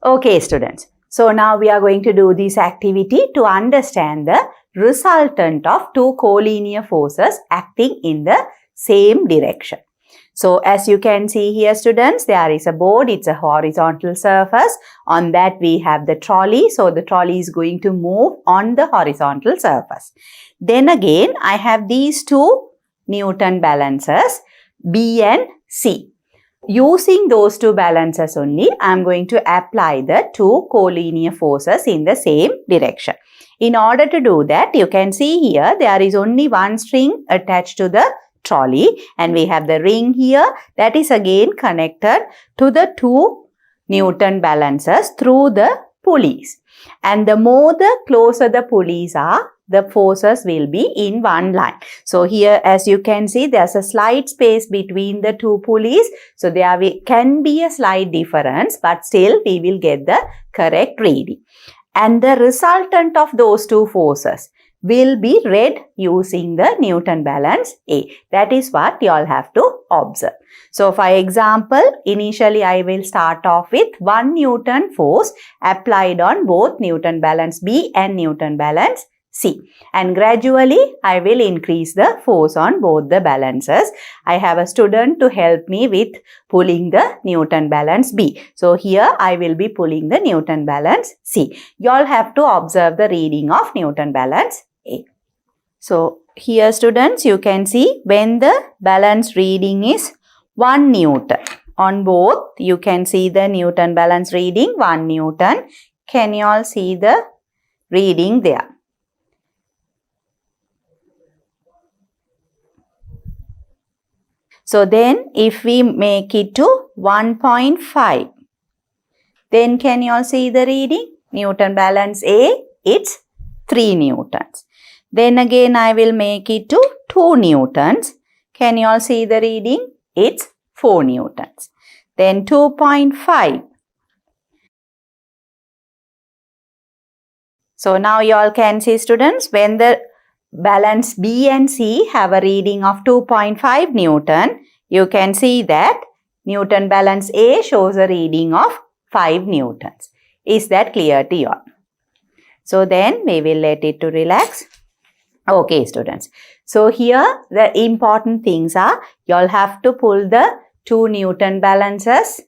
Okay, students. So now we are going to do this activity to understand the resultant of two collinear forces acting in the same direction. So as you can see here, students, there is a board. It's a horizontal surface. On that we have the trolley. So the trolley is going to move on the horizontal surface. Then again, I have these two Newton balances, B and C. Using those two balances only, I am going to apply the two collinear forces in the same direction. In order to do that, you can see here there is only one string attached to the trolley and we have the ring here that is again connected to the two Newton balances through the pulleys. And the more the closer the pulleys are, the forces will be in one line. So here as you can see, there's a slight space between the two pulleys. So there can be a slight difference, but still we will get the correct reading. And the resultant of those two forces will be read using the Newton balance A. That is what you all have to observe. So for example, initially I will start off with 1 Newton force applied on both Newton balance B and Newton balance C. And gradually I will increase the force on both the balances. I have a student to help me with pulling the Newton balance B. So here I will be pulling the Newton balance C. You all have to observe the reading of Newton balance A. So here students, you can see when the balance reading is 1 Newton. On both you can see the Newton balance reading 1 Newton. Can you all see the reading there? So then if we make it to 1.5, then can you all see the reading? Newton balance A, it's 3 Newtons. Then again I will make it to 2 Newtons. Can you all see the reading? It's 4 Newtons. Then 2.5. So now you all can see students, when the balance B and C have a reading of 2.5 Newton, you can see that Newton balance A shows a reading of 5 Newtons. Is that clear to you all? So then we will let it to relax. Okay students. So here the important things are, you all have to pull the two Newton balances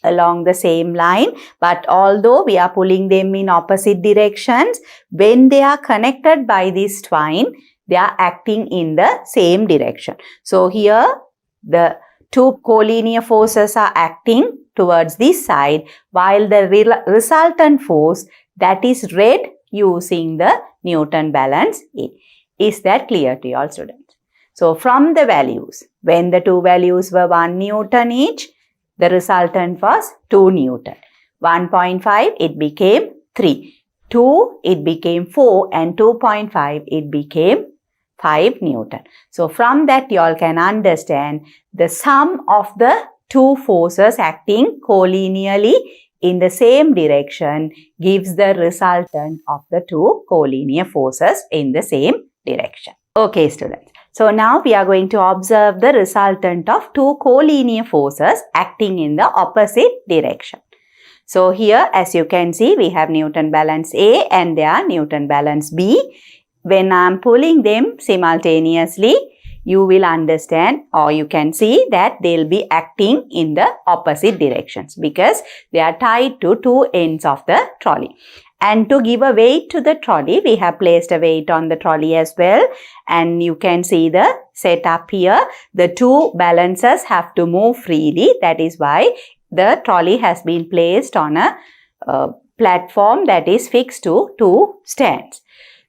along the same line, but although we are pulling them in opposite directions, when they are connected by this twine, they are acting in the same direction. So here the two collinear forces are acting towards this side, while the resultant force that is read using the Newton balance A. Is that clear to you all students? So from the values, when the two values were 1 Newton each, the resultant was 2 Newton. 1.5 it became 3. 2 it became 4 and 2.5 it became 5 Newton. So from that you all can understand the sum of the two forces acting collinearly in the same direction gives the resultant of the two collinear forces in the same direction. Okay students. So now we are going to observe the resultant of two collinear forces acting in the opposite direction. So here as you can see, we have Newton balance A and there Newton balance B. When I am pulling them simultaneously, you will understand or you can see that they will be acting in the opposite directions because they are tied to two ends of the trolley. And to give a weight to the trolley, we have placed a weight on the trolley as well. And you can see the setup here. The two balances have to move freely. That is why the trolley has been placed on a platform that is fixed to two stands.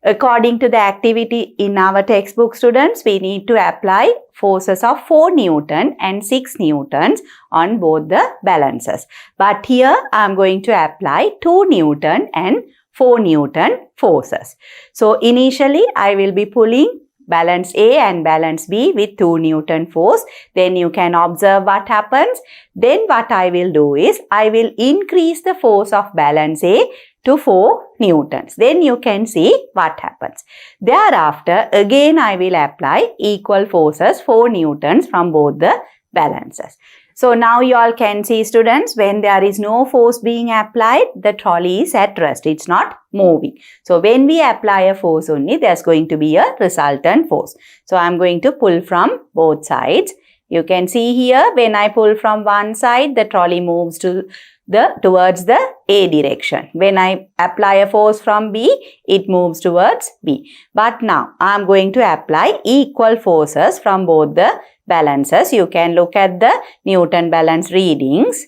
According to the activity in our textbook students, we need to apply forces of 4 Newton and 6 Newtons on both the balances. But here I am going to apply 2 Newton and 4 Newton forces. So initially I will be pulling balance A and balance B with 2 Newton force. Then you can observe what happens. Then what I will do is I will increase the force of balance A to 4 Newtons. Then you can see what happens. Thereafter, again I will apply equal forces 4 Newtons from both the balances. So now you all can see, students, when there is no force being applied, the trolley is at rest. It's not moving. So when we apply a force only, there's going to be a resultant force. So I'm going to pull from both sides. You can see here, when I pull from one side, the trolley moves towards the A direction. When I apply a force from B, it moves towards B. But now I'm going to apply equal forces from both the balances. You can look at the Newton balance readings.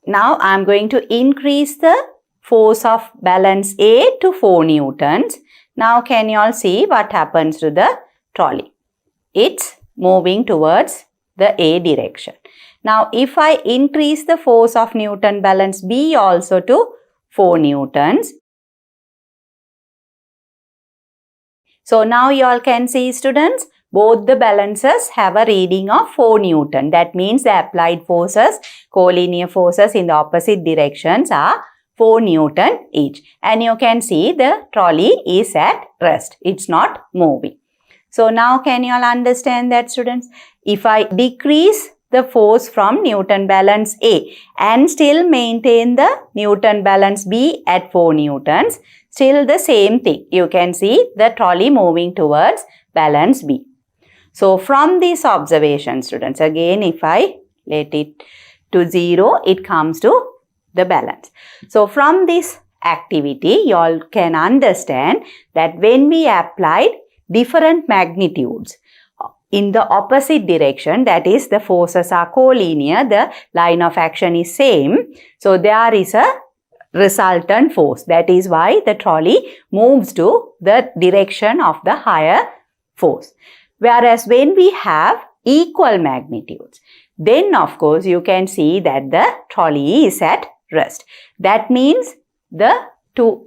Now I'm going to increase the force of balance A to 4 newtons. Now can you all see what happens to the trolley? It's moving towards the A direction. Now if I increase the force of Newton balance B also to 4 newtons. So now you all can see, students, both the balances have a reading of 4 Newton. That means the applied forces, collinear forces in the opposite directions are 4 Newton each. And you can see the trolley is at rest. It's not moving. So now can you all understand that, students? If I decrease the force from Newton balance A and still maintain the Newton balance B at 4 newtons, still the same thing. You can see the trolley moving towards balance B. So from this observation, students, again if I let it to 0, it comes to the balance. So from this activity, you all can understand that when we applied different magnitudes in the opposite direction, that is the forces are collinear, the line of action is same. So there is a resultant force. That is why the trolley moves to the direction of the higher force. Whereas when we have equal magnitudes, then of course you can see that the trolley is at rest. That means the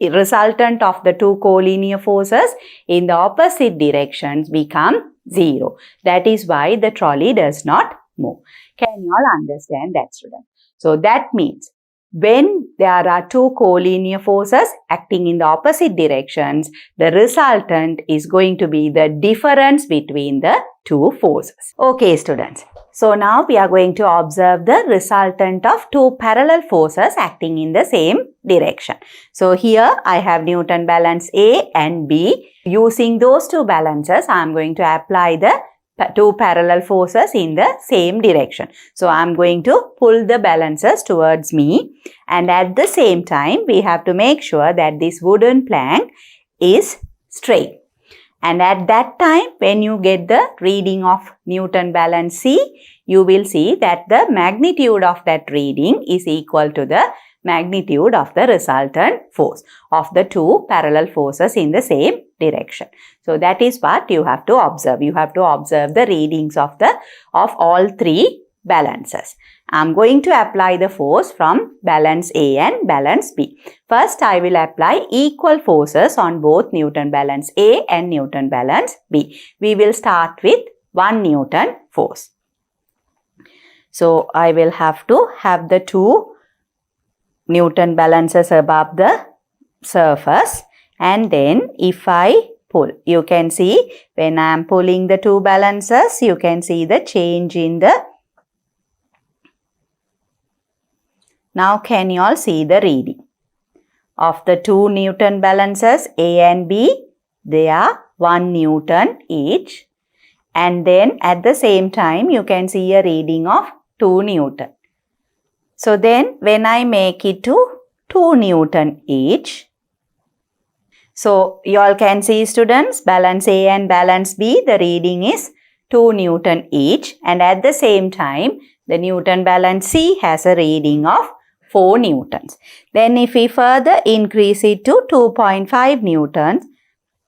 resultant of the two collinear forces in the opposite directions become 0. That is why the trolley does not move. Can you all understand that, students? So that means when there are two collinear forces acting in the opposite directions, the resultant is going to be the difference between the two forces. Okay, students. So now we are going to observe the resultant of two parallel forces acting in the same direction. So here I have Newton balance A and B. Using those two balances, I am going to apply the two parallel forces in the same direction. So I am going to pull the balances towards me, and at the same time we have to make sure that this wooden plank is straight. And at that time, when you get the reading of Newton balance C, you will see that the magnitude of that reading is equal to the magnitude of the resultant force of the two parallel forces in the same direction. So that is what you have to observe. You have to observe the readings of all three balances. I am going to apply the force from balance A and balance B. First, I will apply equal forces on both Newton balance A and Newton balance B. We will start with 1 Newton force. So I will have to have the two Newton balances above the surface, and then if I pull, you can see when I am pulling the two balances, you can see the change in the. Now can you all see the reading of the two Newton balances A and B? They are 1 Newton each, and then at the same time you can see a reading of 2 Newton. So then when I make it to 2 Newton each, so you all can see, students, balance A and balance B, the reading is 2 Newton each, and at the same time the Newton balance C has a reading of 4 newtons. Then if we further increase it to 2.5 newtons,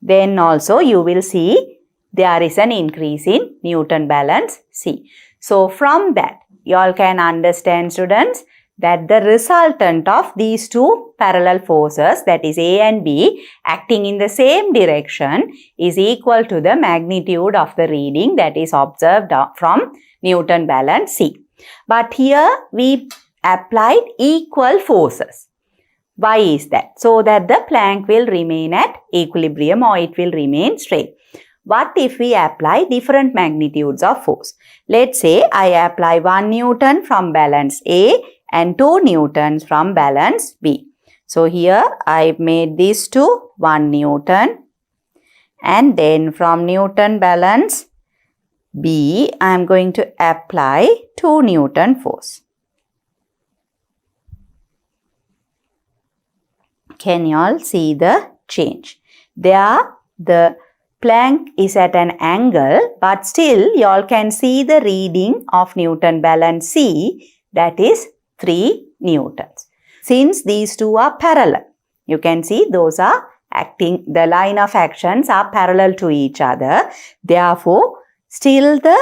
then also you will see there is an increase in Newton balance C. So from that, you all can understand, students, that the resultant of these two parallel forces, that is A and B, acting in the same direction is equal to the magnitude of the reading that is observed from Newton balance C. But here we applied equal forces. Why is that? So that the plank will remain at equilibrium, or it will remain straight. what if we apply different magnitudes of force? Let's say I apply 1 Newton from balance A and 2 Newtons from balance B. So here I made these two 1 Newton, and then from Newton balance B, I am going to apply 2 Newton force. Can you all see the change? There the plank is at an angle, but still you all can see the reading of Newton balance C, that is 3 Newtons. Since these two are parallel, you can see those are acting, the line of actions are parallel to each other. Therefore, still the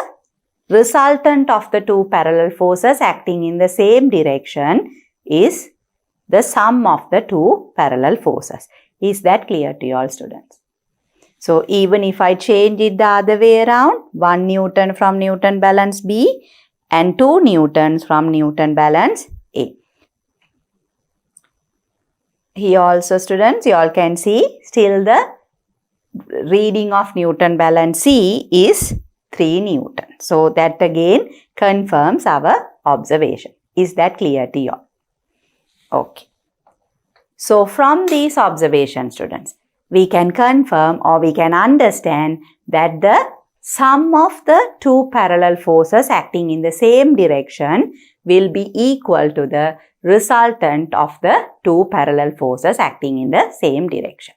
resultant of the two parallel forces acting in the same direction is the sum of the two parallel forces. Is that clear to you all, students? So, even if I change it the other way around, 1 Newton from Newton balance B and 2 Newtons from Newton balance A. Here also, students, you all can see still the reading of Newton balance C is 3 Newton. So, that again confirms our observation. Is that clear to you all? Okay. So, from these observations, students, we can confirm or we can understand that the sum of the two parallel forces acting in the same direction will be equal to the resultant of the two parallel forces acting in the same direction.